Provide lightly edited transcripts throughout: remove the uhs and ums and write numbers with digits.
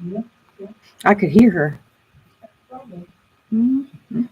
Yeah, I could hear her. probably. Mm-hmm.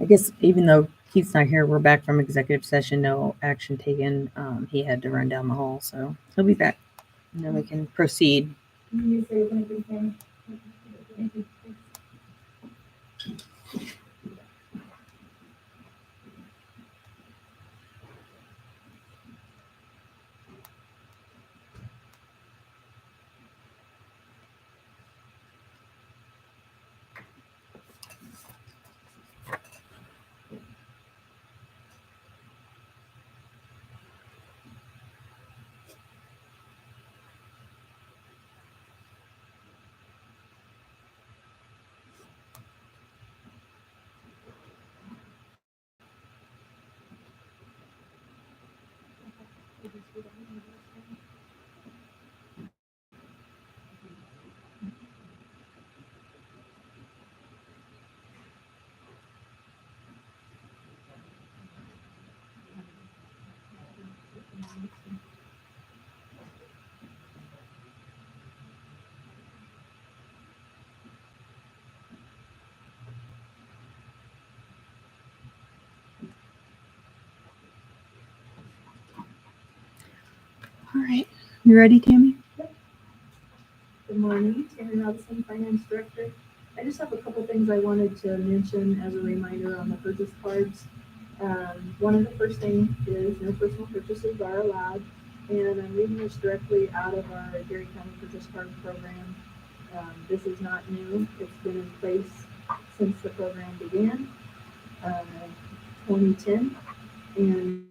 I guess even though Keith's not here, we're back from executive session. No action taken. He had to run down the hall, so he'll be back, and then we can proceed. Can you say anything? Thank you. All right, you ready, Tammy? Good morning, Tammy Robinson, Finance Director. I just have a couple things I wanted to mention as a reminder on the purchase cards. One of the first things is no personal purchases are allowed, and I'm reading this directly out of our Geary County Purchase Card Program. This is not new; it's been in place since the program began, uh, 2010. And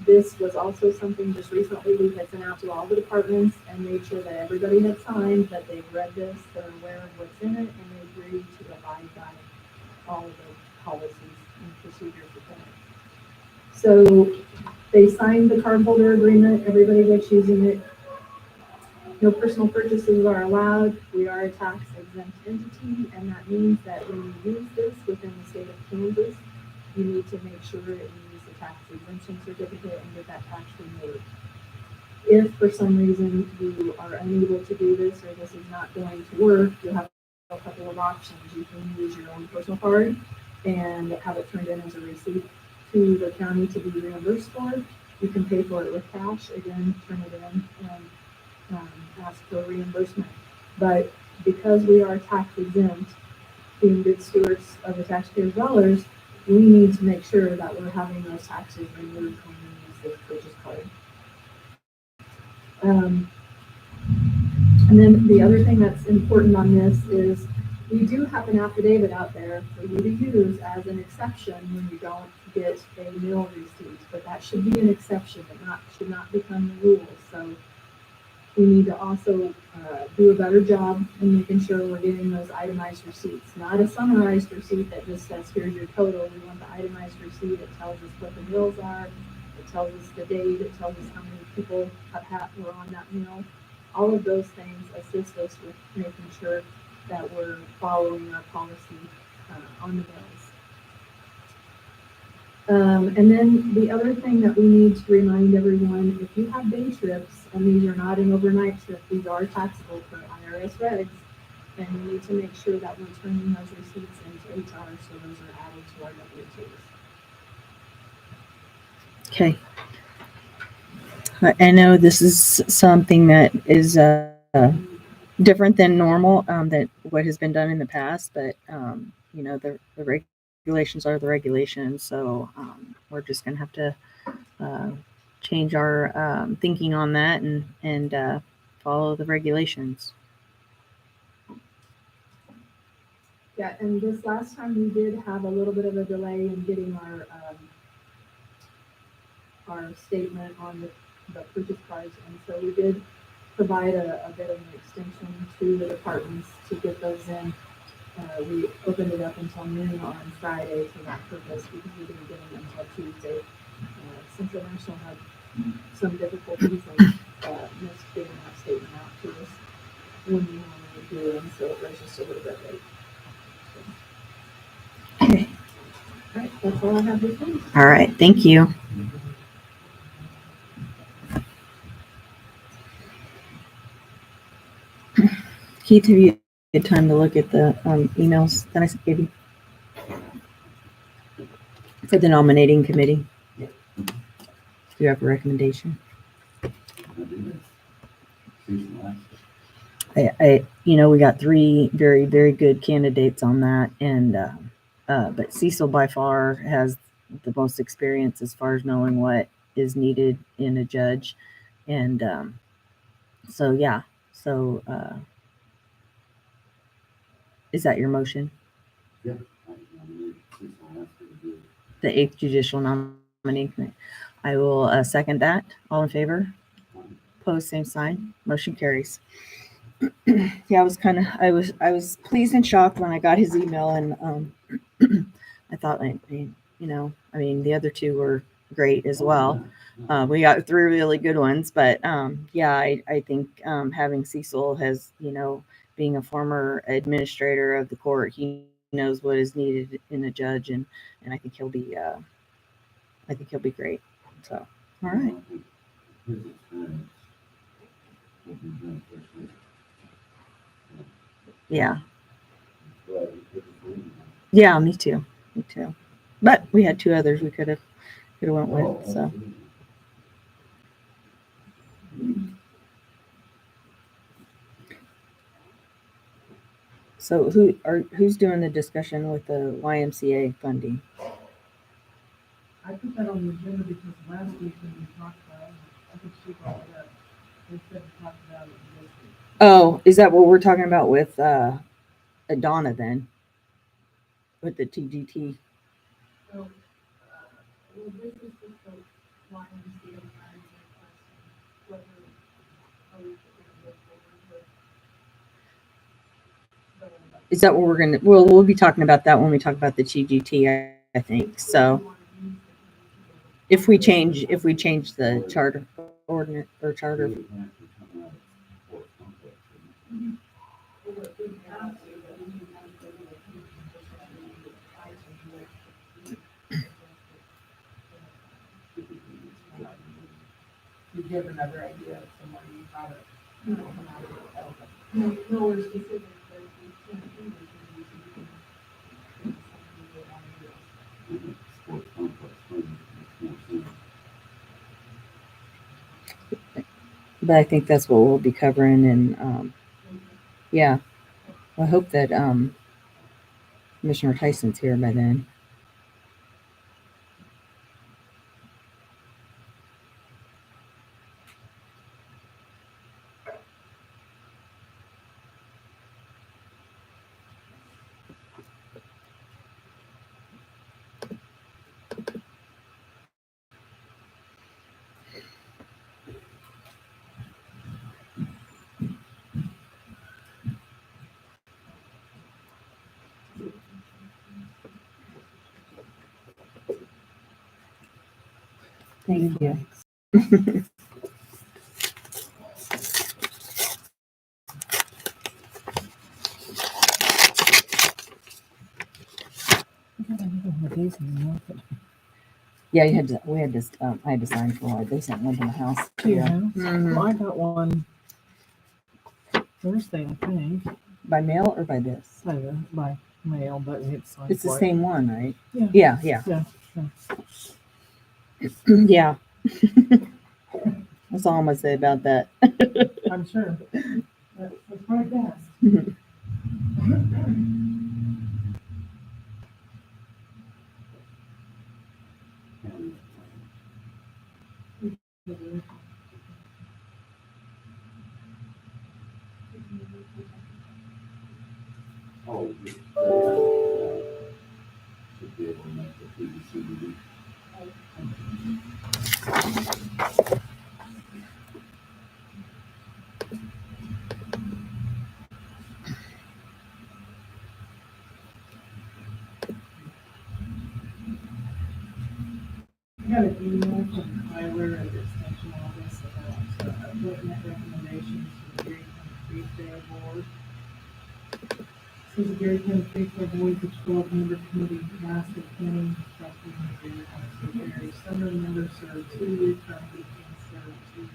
this was also something just recently we had sent out to all the departments and made sure that everybody had signed, that they've read this, they're aware of what's in it, and they agree to abide by all of the policies and procedures within it. So they signed the cardholder agreement, everybody that's using it. No personal purchases are allowed. We are a tax exempt entity, and that means that when you use this within the state of Kansas, you need to make sure that you use the tax exemption certificate and get that tax removed. If for some reason you are unable to do this or this is not going to work, you have a couple of options. You can use your own personal card and have it turned in as a receipt to the county to be reimbursed for. You can pay for it with cash, again, turn it in and ask for reimbursement. But because we are tax exempt, being good stewards of the taxpayers' dollars, we need to make sure that we're having those taxes removed when we use this purchase card. Um, and then the other thing that's important on this is we do have an affidavit out there for you to use as an exception when you don't get a meal receipt, but that should be an exception. It should not become the rule. So we need to also do a better job in making sure we're getting those itemized receipts, not a summarized receipt that just says, here's your total. We want the itemized receipt. It tells us what the meals are. It tells us the date. It tells us how many people were on that meal. All of those things assist us with making sure that we're following our policy on the bills. And then the other thing that we need to remind everyone, if you have day trips, and these are not an overnight trip, these are taxable for IRS regs, then you need to make sure that we're turning those receipts into HR, so those are added to our W-2s. Okay. I know this is something that is different than normal, that what has been done in the past, but the regulations are the regulations, so we're just gonna have to uh, change our thinking on that and follow the regulations. Yeah, and this last time we did have a little bit of a delay in getting our statement on the purchase price, and so we did provide a bit of an extension to the departments to get those in. We opened it up until noon on Friday for that purpose because we didn't get them until Tuesday. Since International had some difficulties and missed getting that statement out to us when we normally do, and so it was just a little bit late. Okay. All right, that's all I have this week. All right. Thank you. Keith, have you had time to look at the emails that I gave you for the nominating committee? Do you have a recommendation? We got 3 very, very good candidates on that, and but Cecil by far has the most experience as far as knowing what is needed in a judge, and so yeah. So is that your motion? Yeah. The 8th Judicial Nominating Committee. I will second that. All in favor? Opposed, same sign. Motion carries. Yeah, I was pleased and shocked when I got his email, and I thought, the other 2 were great as well. We got 3 really good ones, but yeah, I think having Cecil has, being a former administrator of the court, he knows what is needed in a judge, and I think he'll be great. So, all right. Yeah. Yeah, me too. Me too. But we had 2 others we could have went with. So. So who's doing the discussion with the YMCA funding? I put that on the agenda because last week when we talked about it, I think she brought it up. They said we talked about it this week. Oh, is that what we're talking about with Donna then? With the TGT? So, well, this is just the YMCA hiring request, whether are we going to go forward with Is that what we're gonna? Well, we'll be talking about that when we talk about the TGT, I think. So if we change the charter ordinance or charter. To give another idea of someone you thought of. No, we're specific, but we can't do But I think that's what we'll be covering, and yeah, I hope that Commissioner Tyson's here by then. Thank you. Yeah, we had to. I had to sign for it. They sent one to the house. Yeah. Mhm. Well, I got one Thursday, I think, By mail or by this? by mail, but it's signed It's the for it. same one, right? Yeah. Yeah. Yeah. Yeah. That's all I'm gonna say about that. I'm sure. That's probably best. Oh, should be able to make the PVC. had an email from Tyler at the extension office about appointment recommendations for the Geary County Tree Fair Board. Says the Geary County Tree Fair Board, the 12-member committee, last of planning, trustee, and Geary County Secretary. Some of the members serve 2-year terms and serve 2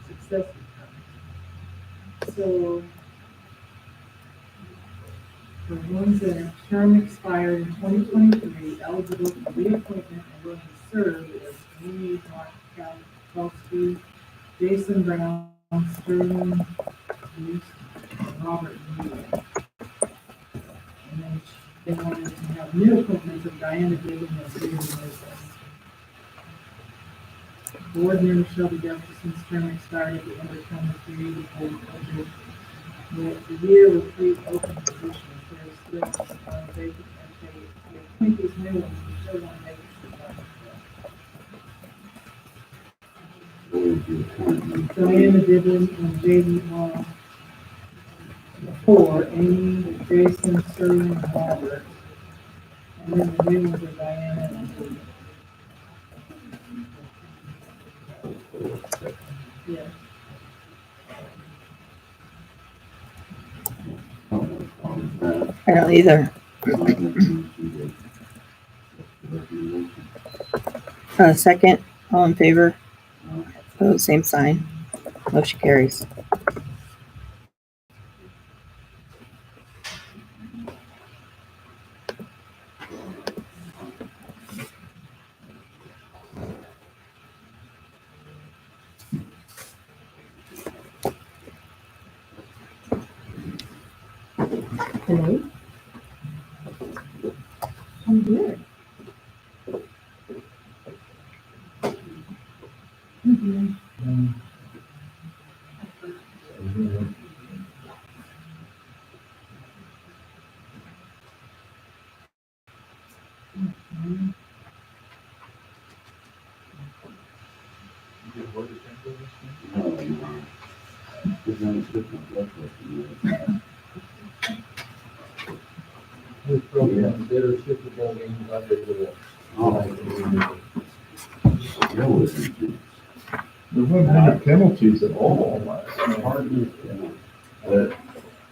successive terms. So, for ones that have term expired in 2023, eligible for reappointment and willing to serve is me, Mark Kalkowski, Jason Brown, Sterling, Bruce, and Robert Newell. And then they wanted to have new appointments of Diana Gibbon and Geary Moses. Board member Shelby Jefferson's term expired at the end of 23 before COVID. The year will create open positions. There's still vacant, and they appoint these new ones, we still want to make it. What is your appointment? Diana Dibble and J.D. Long. 4, Amy, Jason, Sterling, and Robert. And then the new ones are Diana and Julie. Yeah. I don't either. Second, all in favor? Opposed, same sign. Motion carries. Hello? I'm good. We probably have better Super Bowl games out there with There wasn't any penalties at all last night. But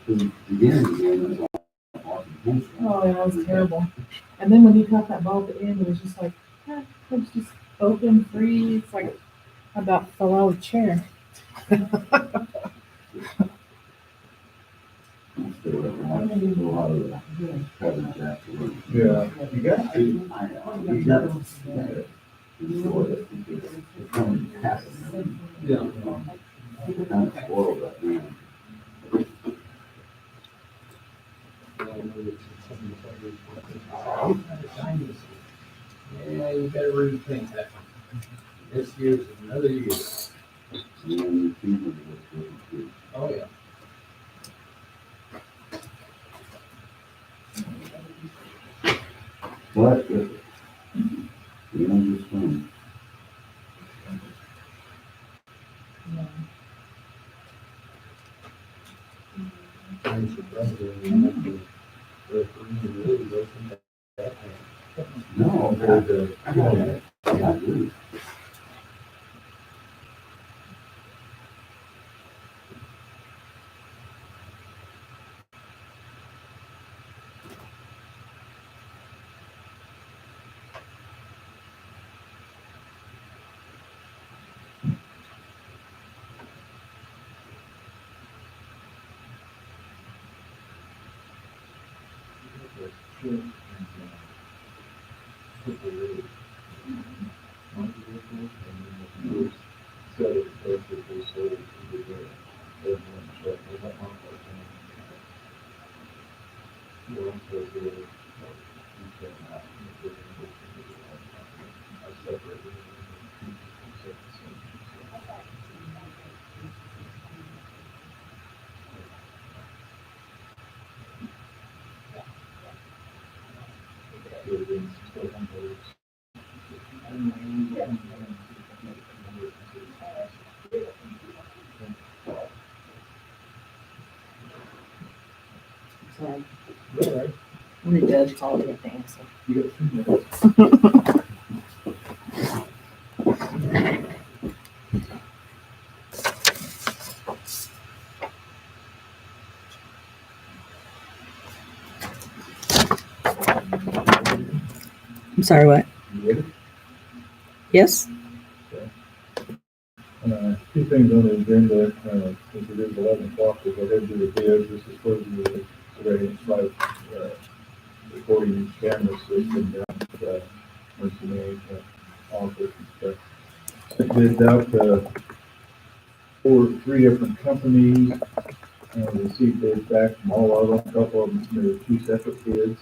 the beginning game was awesome. Oh, yeah, that was terrible. And then when he caught that ball at the end, it was just like, it was just open, free. It's like, I about fell out of the chair. Still have a lot of coverage afterwards. Yeah. You got to. You got to. Enjoy it. It's coming past. Yeah. Kind of spoiled that man. Yeah, you better rethink that. This year's another year. And then the team was really good. Oh, yeah. But we understand. I'm surprised they didn't referee really wasn't that bad. No, Compared to, I agree. Sorry. All right. I'm the judge, it's all a good thing, so. You got 2 minutes. I'm sorry, what? You with it? Yes? Two things on the agenda, since it is 11 o'clock, we'll go ahead and do the bids. This is for the surveillance light, recording camera system down at, Mercenary, office and stuff. I bid out, for 3 different companies, received bids back from all of them. A couple of them, there were 2 separate bids.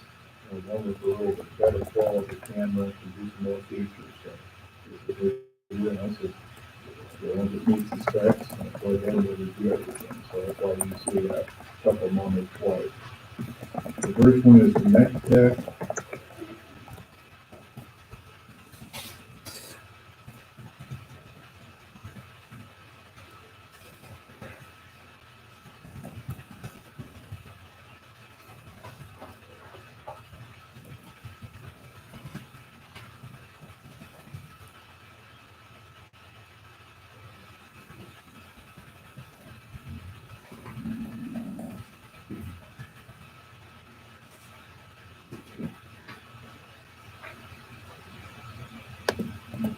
One was a little bit better quality camera, can do some more features, so. This is really nice. The one that meets the specs, and it's like everybody do everything, so that's why you see a couple of on twice. The first one is the Tech.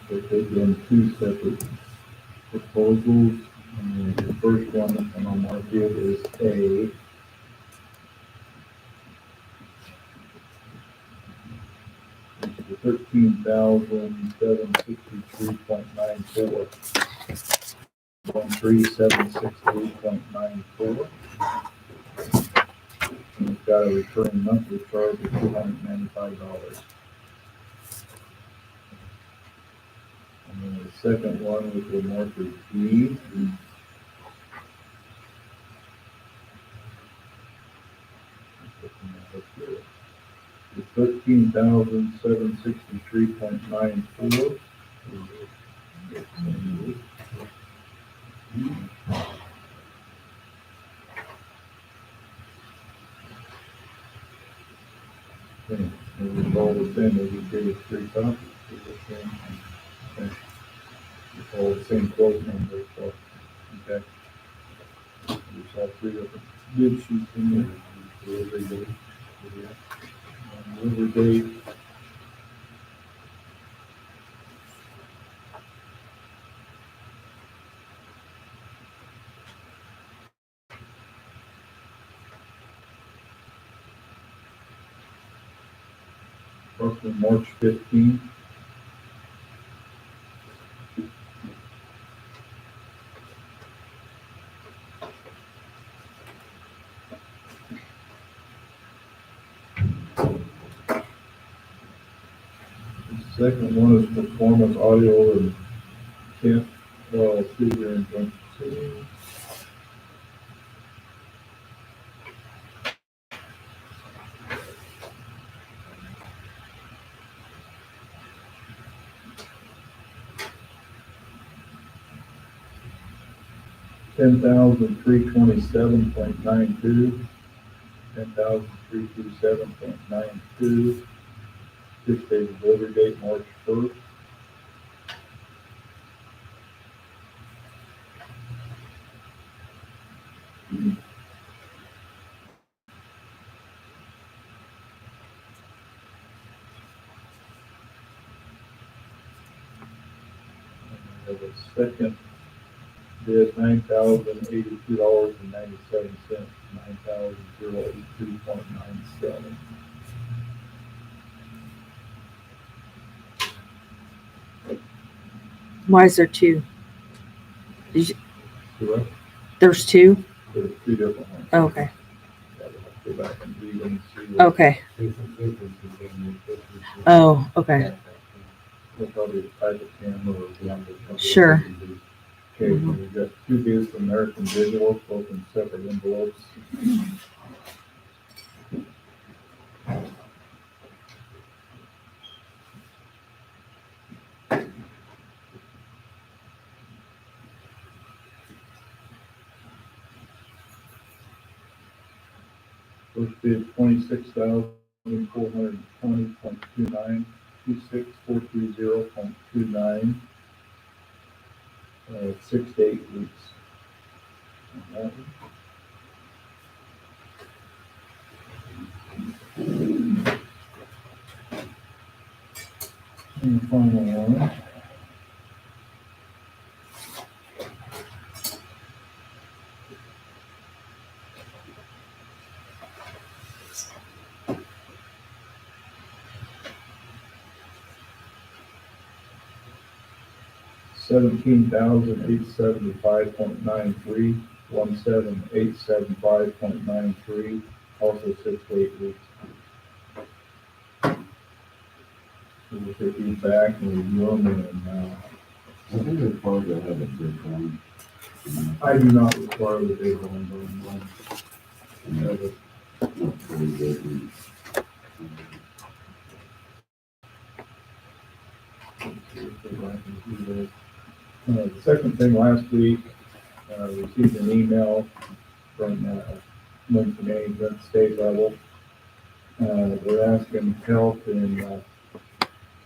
So they've done 2 separate proposals, and the first one that I'm on bid is A. It's the 13,763.94. 13768.94. And it's got a recurring monthly charge of $295. And then the second one, which will mark as B. It's 13,763.94. Okay, and it's all the same, they just gave us 3 copies. Okay. It's all the same quote number, so, okay. We saw 3 different bid sheets in there. Delivery date. Delivery date. Roughly March 15th. The second one is Performance Audio and Kent LLC here in Junction City. $10,327.92. 10,327.92. 6-day delivery date, March 1st. And the second bid, $9,082.97. 9,082.97. Why is there 2? Correct? There's 2? There's 2 different ones. Okay. Yeah, we'll have to go back and read them and see what. Okay. See some differences in the pictures. Oh, okay. What probably the type of camera or number. Sure. Okay, so we've got 2 bids from American Digital, both in separate envelopes. First bid, 26,420.29, 26430.29, 6 to 8 weeks. On that one. And the final one. $17,875.93, 17,875.93, also 6 to 8 weeks. We'll take these back and review them and, I think it's part of have a big one. I do not require the big one, And that's not very good. The second thing, last week, received an email from emergency management state level. They're asking help in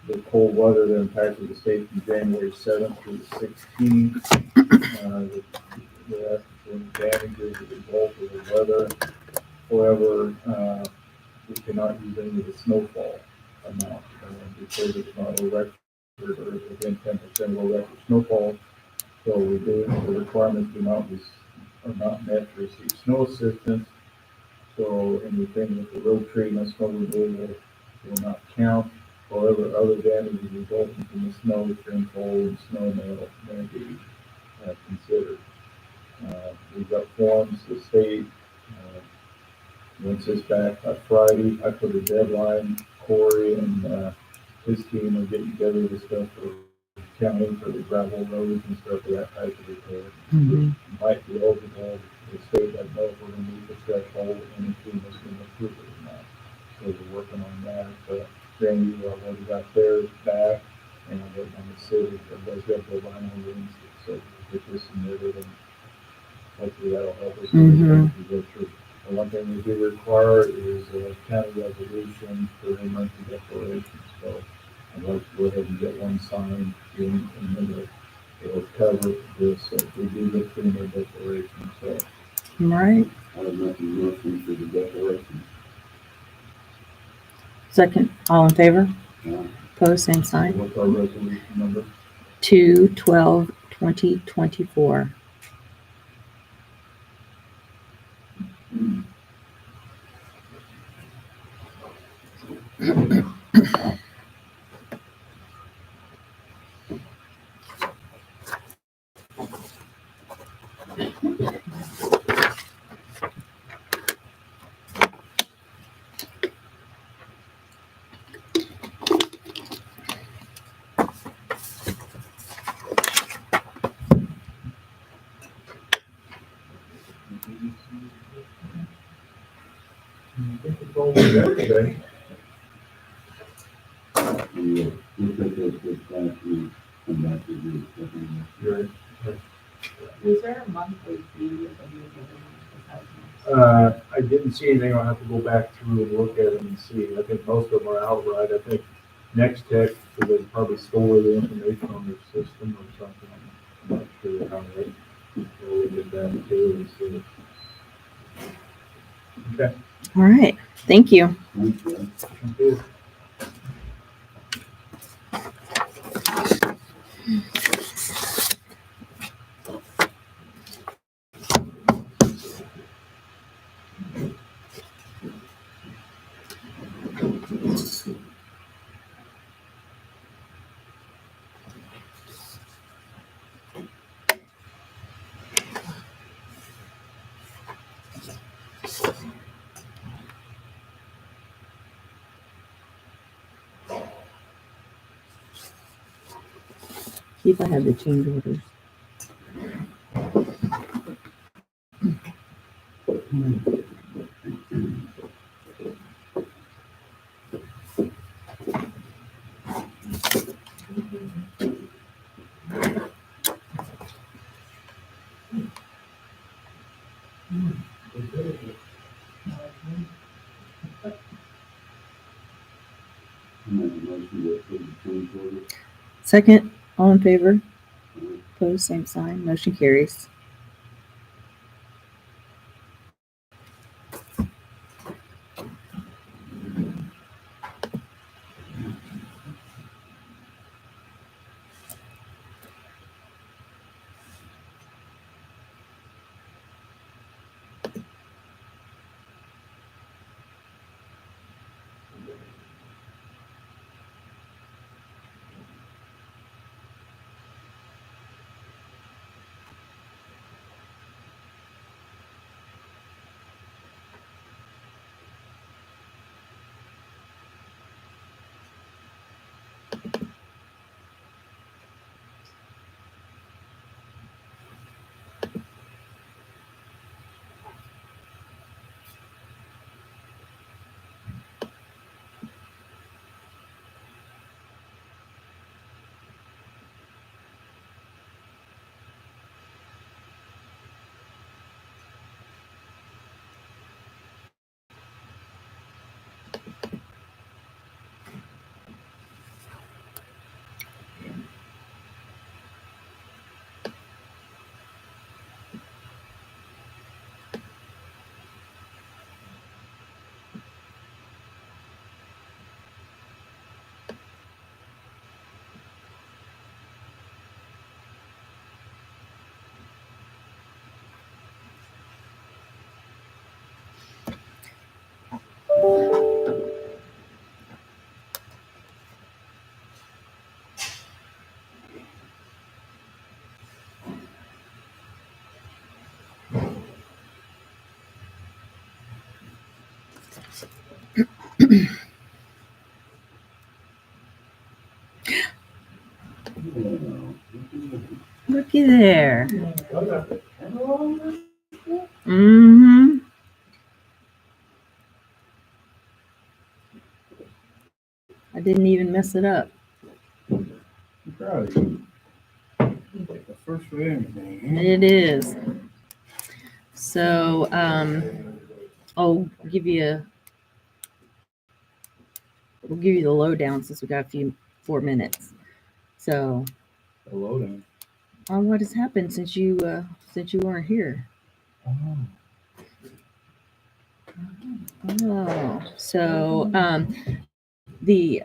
the cold weather that impacted the state from January 7th through the 16th. They're asking for any damages as a result of the weather. However, we cannot use any of the snowfall amount because it's not a record or within 10% of a record snowfall. So we do, the requirements are not met to receive snow assistance. So anything with the road treatment, snow removal will not count. However, other damages resulting from the snow, rainfall, and snow may be considered. We've got forms, the state, once this back by Friday, I put a deadline, Corey and his team are getting together the stuff for county for the gravel roads and stuff of that type of repair. Mhm. Might be eligible, the state doesn't know if we're gonna meet the threshold and if we must approve it or not. So we're working on that, Randy already got theirs back and I'm waiting on the city, everybody's got their line on Wednesday, so we'll get this submitted and hopefully that'll help us. Mhm. To go through. The one thing we do require is a county resolution for the monthly declaration, so I'd like to go ahead and get one signed and then it'll cover this, we do the FEMA declaration, so. All right. I would make a motion for the declaration. Second, all in favor? Yeah. Pose same So sign. what's our resolution number? 2/12/2024. I think it's all we got today. And we'll take those good back and come back to you. You're- Is there a monthly fee if I'm besides? I didn't see anything, I'll have to go back through and look at them and see, I think most of them are outright, I think Next Tech, so they probably store the information on their system or something, I'm not sure how they, we'll get that too, and see. Okay. All right. Thank you. Thank you. Thank you. Keith, I had the change orders. Make a motion to approve the change order. Second, all in favor? Pose same sign. Motion carries. Looky there. Mm-hmm. I didn't even mess it up. I'm proud of you. The first for anything. It is. So, I'll give you we'll give you the lowdown since we got a few 4 minutes. So, Hello then. what has happened since you weren't here? Oh. Oh, so the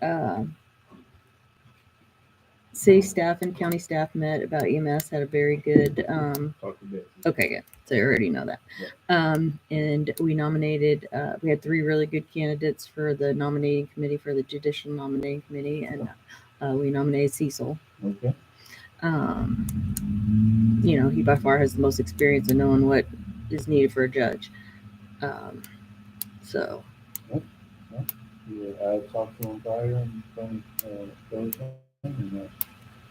city staff and county staff met about EMS, had a very good Talk to Betsy. okay, good. So you already know that. And we nominated, we had 3 really good candidates for the nominating committee, for the judicial nominating committee, and we nominated Cecil. Okay. He by far has the most experience in knowing what is needed for a judge. So. Yeah, I talked to him prior and from Thursday, and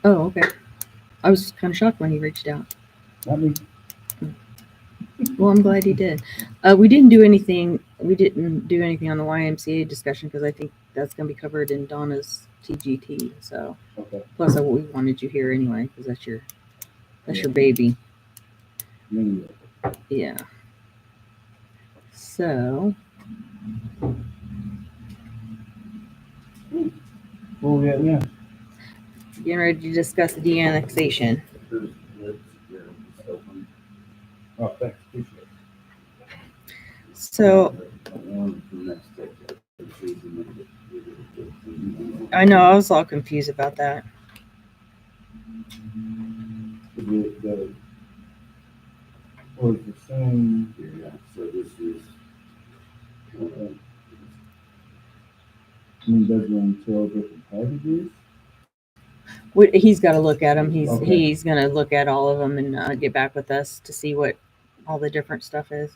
Oh, okay. I was kind of shocked when he reached out. not me. Well, I'm glad he did. We didn't do anything. We didn't do anything on the YMCA discussion because I think that's going to be covered in Donna's TGT. So, Okay. plus, we wanted you here anyway because that's your baby. Yeah. So, Where we at now? getting ready to discuss the de-annexation. Oh, thanks. Appreciate it. So, I know I was all confused about that. The was the same. Yeah. So this is. Does it entail different packages? He's got to look at them. He's Okay. going to look at all of them and get back with us to see what all the different stuff is.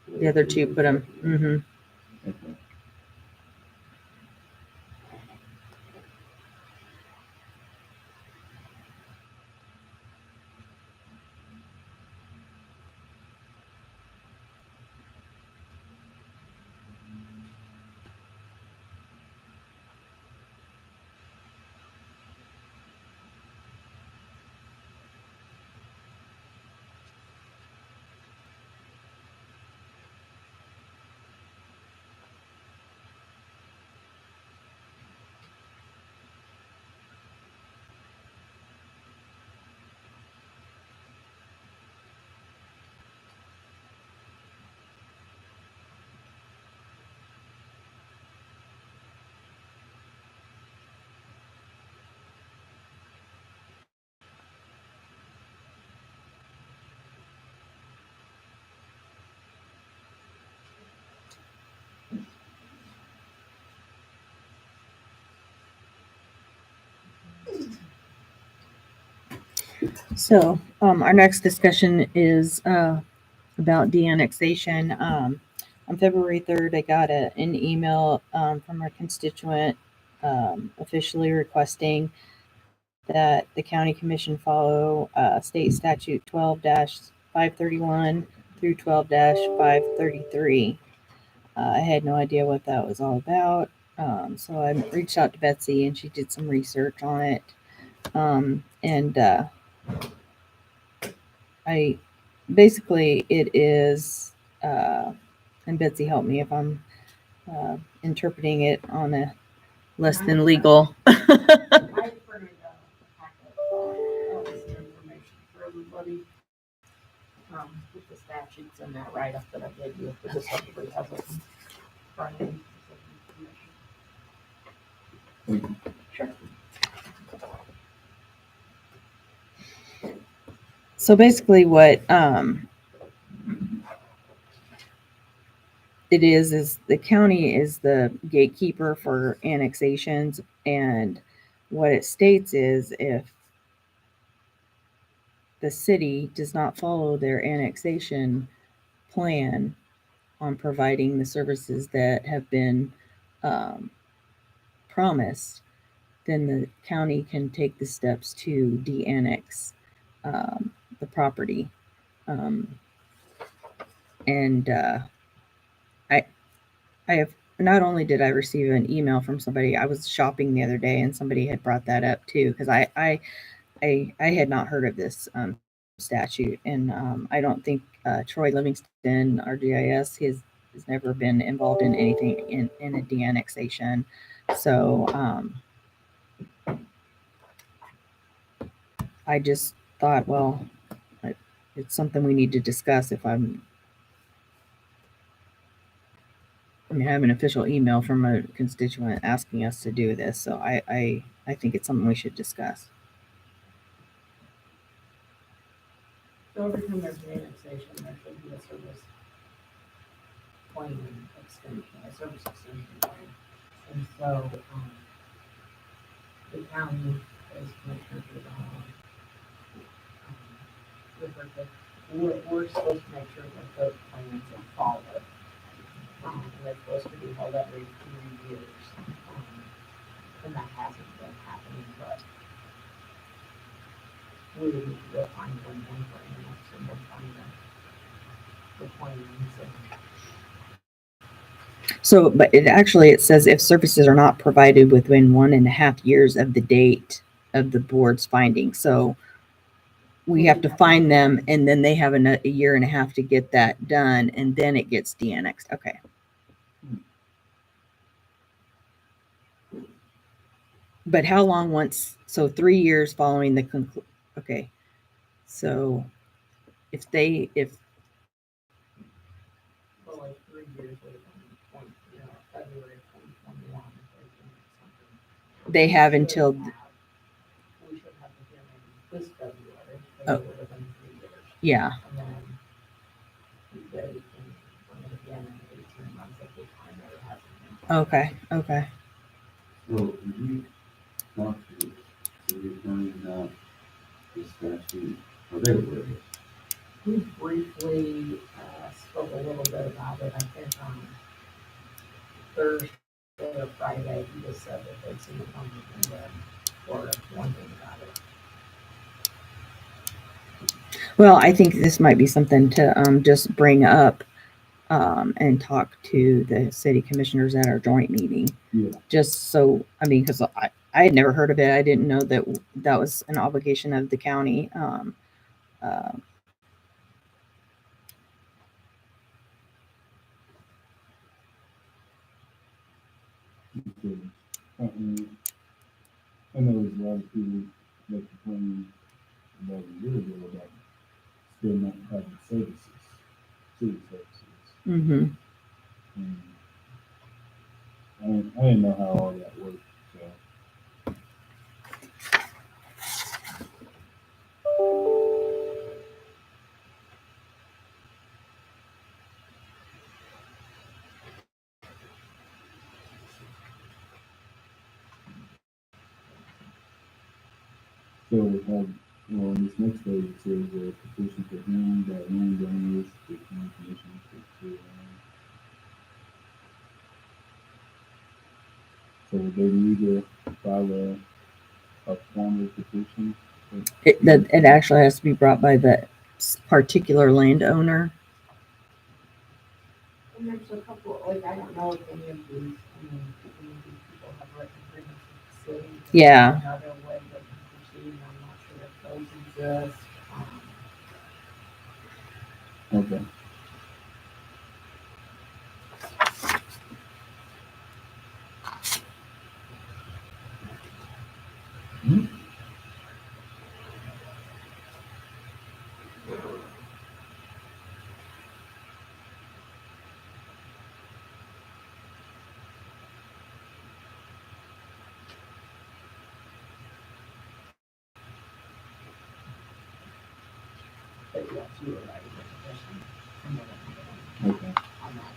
The other 2 put them. Mm-hmm. Okay. So, our next discussion is about de-annexation. On February 3rd, I got an email from a constituent officially requesting that the county commission follow state statute 12-531 through 12-533. I had no idea what that was all about. So I reached out to Betsy and she did some research on it. I basically it is, and Betsy help me if I'm interpreting it on a less than legal. I printed out a packet of this information for everybody. With the statutes and that write-up that I gave you, but just so everybody has it in front of them. Sure. So basically what it is the county is the gatekeeper for annexations, and what it states is if the city does not follow their annexation plan, on providing the services that have been promised, then the county can take the steps to de-annex the property. And I have not only did I receive an email from somebody, I was shopping the other day and somebody had brought that up too, because I had not heard of this statute, and I don't think Troy Livingston, RGIS, has never been involved in anything in a de-annexation. So I just thought, well, it's something we need to discuss. I have an official email from a constituent asking us to do this, so I think it's something we should discuss. So every time there's an annexation, there should be a service plan extension, a service extension plan. And so, the county is commissioner for the we're supposed to make sure that those plans are followed. And they're supposed to be held every 3 years. And that hasn't been happening, but we need to go find one for annex and we'll find the plans and. So, but it says if services are not provided within 1.5 years of the date of the board's findings. So we have to find them, and then they have a year and a half to get that done, and then it gets de-annexed. Okay. But how long once? So 3 years following the okay. So if For like 3 years, would have been February of 2021. they have until We should have the hearing this February, so Oh. it would have been 3 years. yeah. And then they can bring it again in 18 months if we find that it hasn't been. Okay. So, did you talk to the city attorney about this statute? Are they aware of it? We briefly spoke a little bit about it, I think on Thursday or Friday, he just said that they'd seen it on the agenda or wondering about it. Well, I think this might be something to just bring up and talk to the city commissioners at our joint meeting. Yeah. Just so, because I had never heard of it. I didn't know that that was an obligation of the county. Because, I know there's a lot of people that complain about a year ago about still not having services, city services. Mm-hmm. And I didn't know how all that worked, so. So we have, well, in this next page, it says petition for hearing by landowners, the county commission to, so they need to file a formal petition. It actually has to be brought by the particular landowner. And there's a couple, like, I don't know if any of these, people have written agreements with the city. Yeah. Another way they can proceed, I'm not sure if those exist. Okay. But yes, you were right, the petition. Okay. On that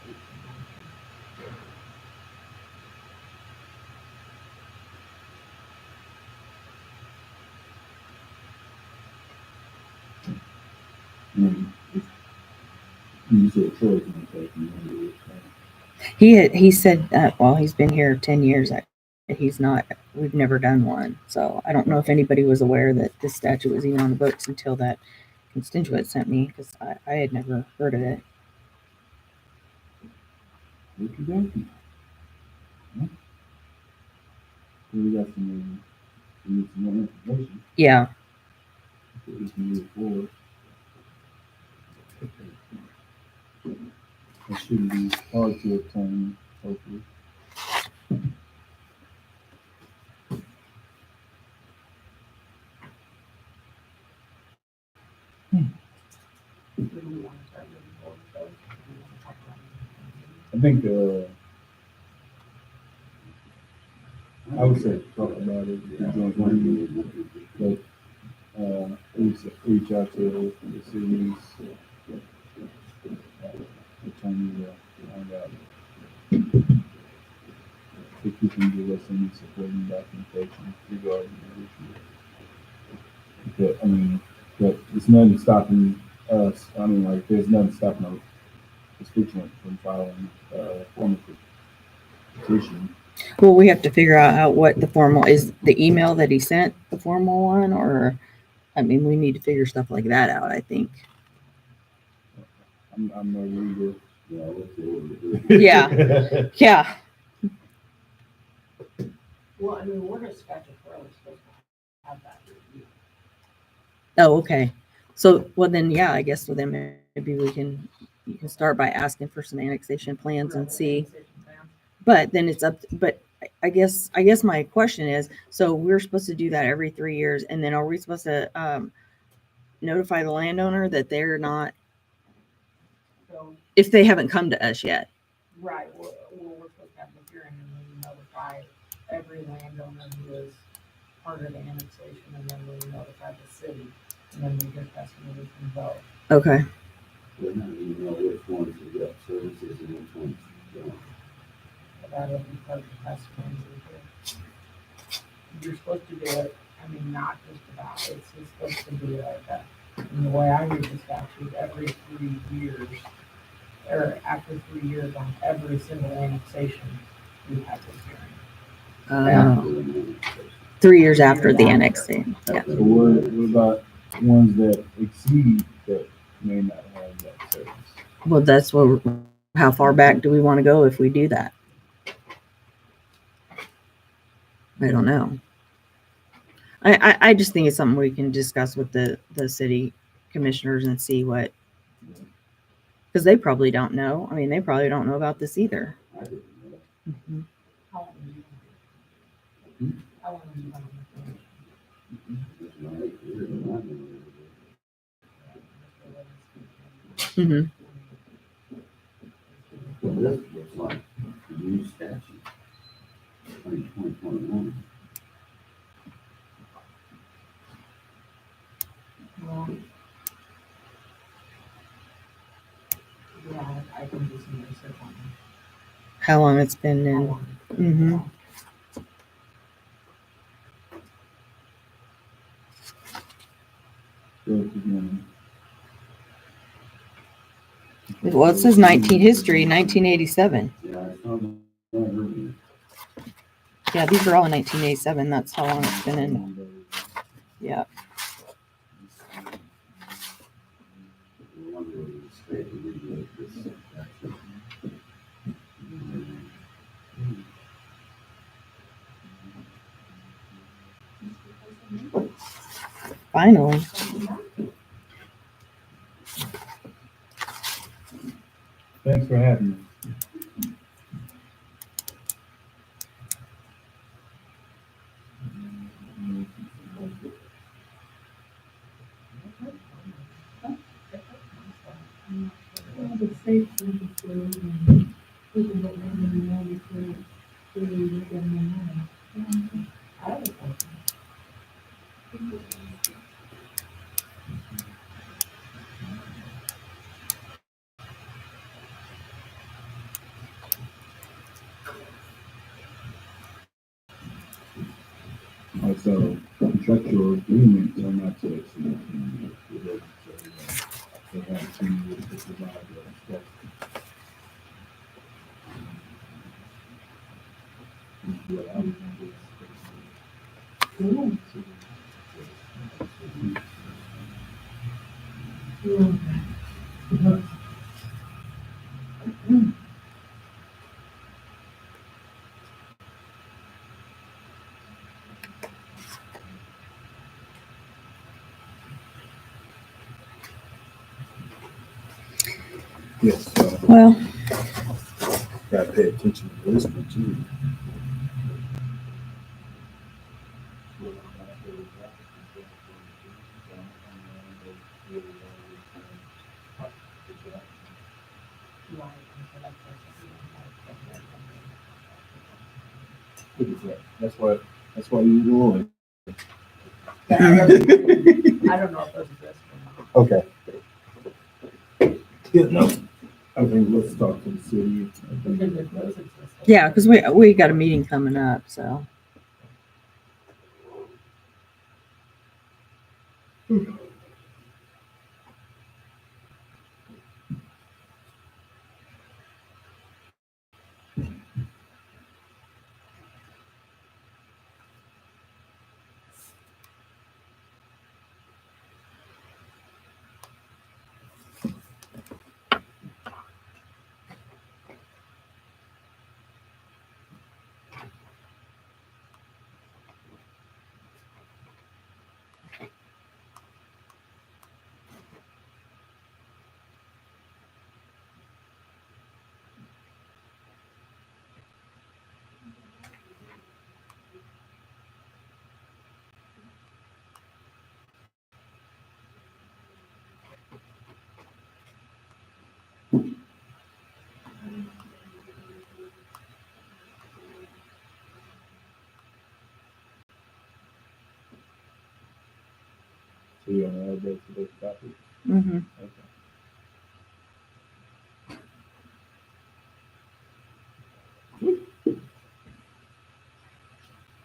18 You said Troy's gonna take me. He said that, well, he's been here 10 years. He's not, we've never done one. So I don't know if anybody was aware that this statute was even on the books until that constituent sent me, because I had never heard of it. Okie dokie. Huh? So we got we need some more information. Yeah. So we can move forward. It shouldn't be hard to obtain, hopefully. I think, I would say talk about it, joint meeting, but, reach out to the city's, attorney, find out if you can give us any supporting documentation regarding the issue. But, I mean, but it's nothing stopping us, I mean, like, there's nothing stopping a constituent from filing, a formal petition. Well, we have to figure out what the formal is, the email that he sent, the formal one, or, I mean, we need to figure stuff like that out, I think. I'm no leader. Yeah, let's see what we do. Yeah. Yeah. Well, I mean, we're just statutorily supposed to have that review. Oh, okay. So, well then, yeah, I guess with them, maybe you can start by asking for some annexation plans and see. But then it's up, but I guess my question is, so we're supposed to do that every 3 years, and then are we supposed to notify the landowner that they're not, So, if they haven't come to us yet? right, well, we're supposed to have the hearing and then notify every landowner who is part of the annexation, and then we notify the city, and then we get testimony from both. Okay. We're not even know which ones we got services and which ones don't. But that'll be part of the testimony we get. You're supposed to do it, I mean, not just about, it's just supposed to be like that. And the way I read the statute, every 3 years, or after 3 years on every single annexation, you have this hearing. After the annexation. 3 years after the annexation. Yeah. After So the what annexation. about ones that exceed that may not have that service? Well, that's what. How far back do we want to go if we do that? I don't know. I just think it's something we can discuss with the city commissioners and see what, because they probably don't know. I mean, they probably don't know about this either. I didn't know. Mhm. How long have you been? How long have you been on the commission? It's my 8 years, and I didn't know. Mhm. Well, this looks like the new statute. I mean, 2021. Well, yeah, I can do some research on How long it's been how in. long. Mhm. So if you're gonna- Well, it says 1987. Yeah, I saw that earlier. Yeah, these are all in 1987. That's how long it's been in. Yeah. The one where the state regulated this statute. Finally. Thanks for having me. Well, the state's interested in people that live in the area before they live in the area. I would think. Also, contractual agreements are not to exceed. They have 2 years to provide that. What I remember is Cool. yes, Well, gotta pay attention to this one too. Look at that. That's why you won. I don't know if those exist or not. Okay. Yeah, no. I think let's talk to the city. Because if those exist. yeah, because we got a meeting coming up, so. So you want to add that to this topic? Mm-hmm. Okay.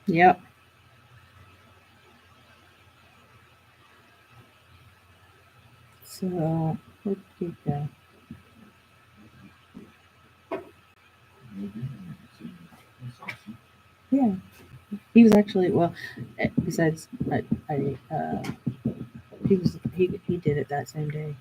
Yep. So, where'd he go? Yeah, he was actually, well, besides, he did it that same day.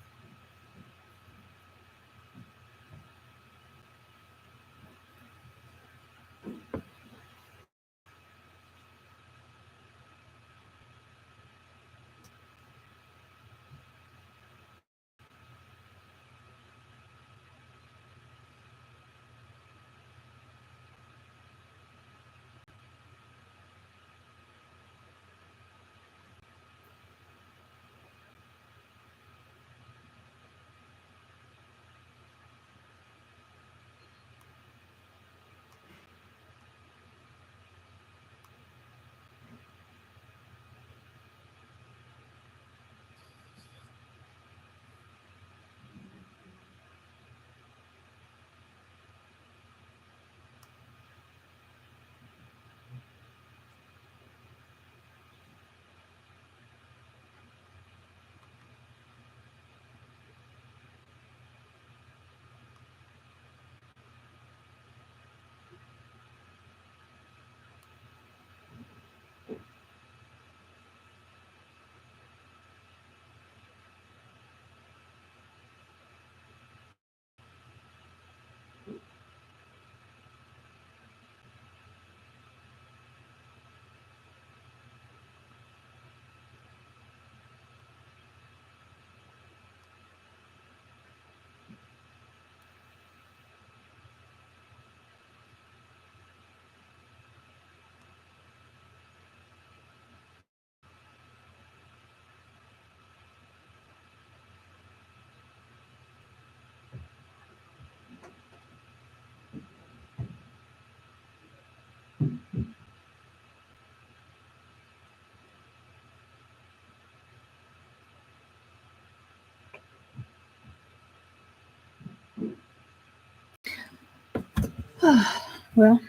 Well,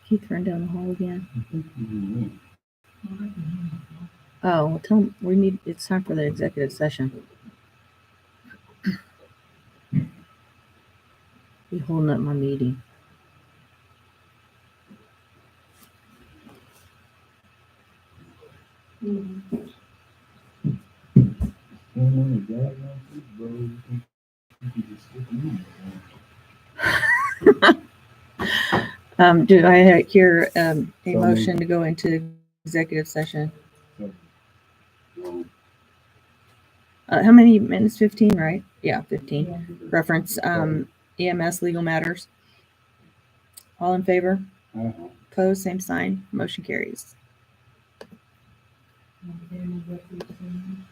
Keith ran down the hall again. I think you do. Oh, well, tell him it's time for the executive session. Be holding up my meeting. Only God knows this, bro. You can just skip me. Do I hear a So motion to go into executive session? Well, How many minutes? 15, right? Yeah, 15. Reference EMS legal matters. All in favor? uh-huh. Opposed? Same sign. Motion carries. Okay, executive session.